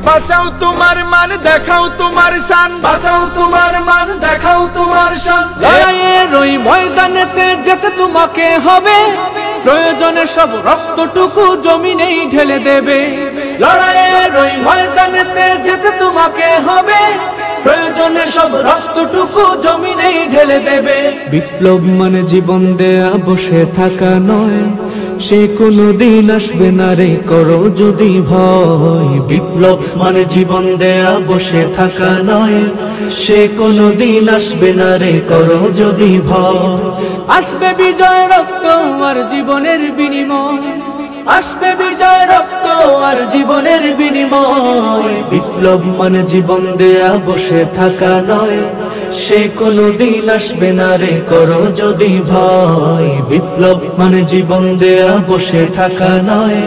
বাঁচাও তোমার মান দেখাও তোমার শান, বাঁচাও তোমার মান দেখাও তোমার শান। লড়াইয়ের ওই ময়দানেতে যেতে তোমাকে হবে, প্রয়োজনে সব রক্তটুকু জমিনেই ঢেলে দেবে। লড়াইয়ের ওই ময়দানেতে যেতে তোমাকে হবে, প্রয়োজনে সব রক্তটুকু জমিনেই ঢেলে দেবে। বিপ্লব মানে জীবন দেয়া বসে থাকা নয়, সে কোনো দিন আসবে না রে করো যদি ভয়। বিপ্লব মানে জীবন দেয়া বসে থাকা নয়, সে কোনো দিন আসবে না রে করো যদি ভয়। আসবে বিজয় রক্ত আর জীবনের বিনিময়, আসবে বিজয় রক্ত আর জীবনের বিনিময়। বিপ্লব মানে জীবন দেয়া বসে থাকা নয়, সে কোনো দিন আসবে না রে করো যদি ভয়। বিপ্লব মানে জীবন দেয়া বসে থাকা নয়,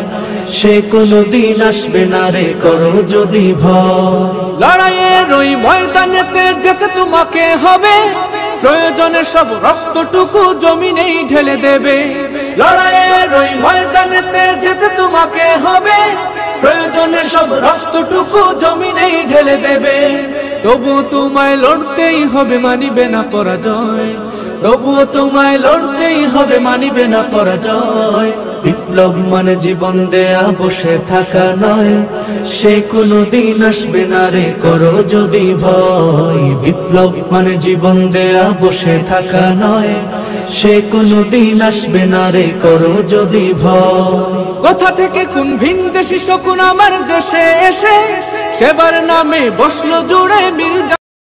সে কোনো দিন আসবে না রে করো যদি ভয়। লড়াইয়ের ওই ময়দানেতে যেতে তোমাকে হবে, প্রয়োজনে সব রক্তটুকু জমিনেই ঢেলে দেবে। লড়াইয়ের ওই ময়দানেতে যেতে তোমাকে হবে, প্রয়োজনে সব রক্তটুকু জমিনেই ঢেলে দেবে। তবুও তোমায় লড়তেই হবে, মানিবে না পরাজয়। তবুও তোমায় লড়তেই হবে, মানিবে না পরাজয়। বিপ্লব মানে জীবন দেয়া বসে থাকা নয়, সে কোনো দিন আসবে না রে করো যদি ভয়। বিপ্লব মানে জীবন দেয়া বসে থাকা নয়, সে কোনো দিন আসবে না রে করো যদি ভয়। কোথা থেকে কোন ভিনদেশী শকুন আমার দেশে এসে সেবার নামে বসলো জুড়ে মির্জা।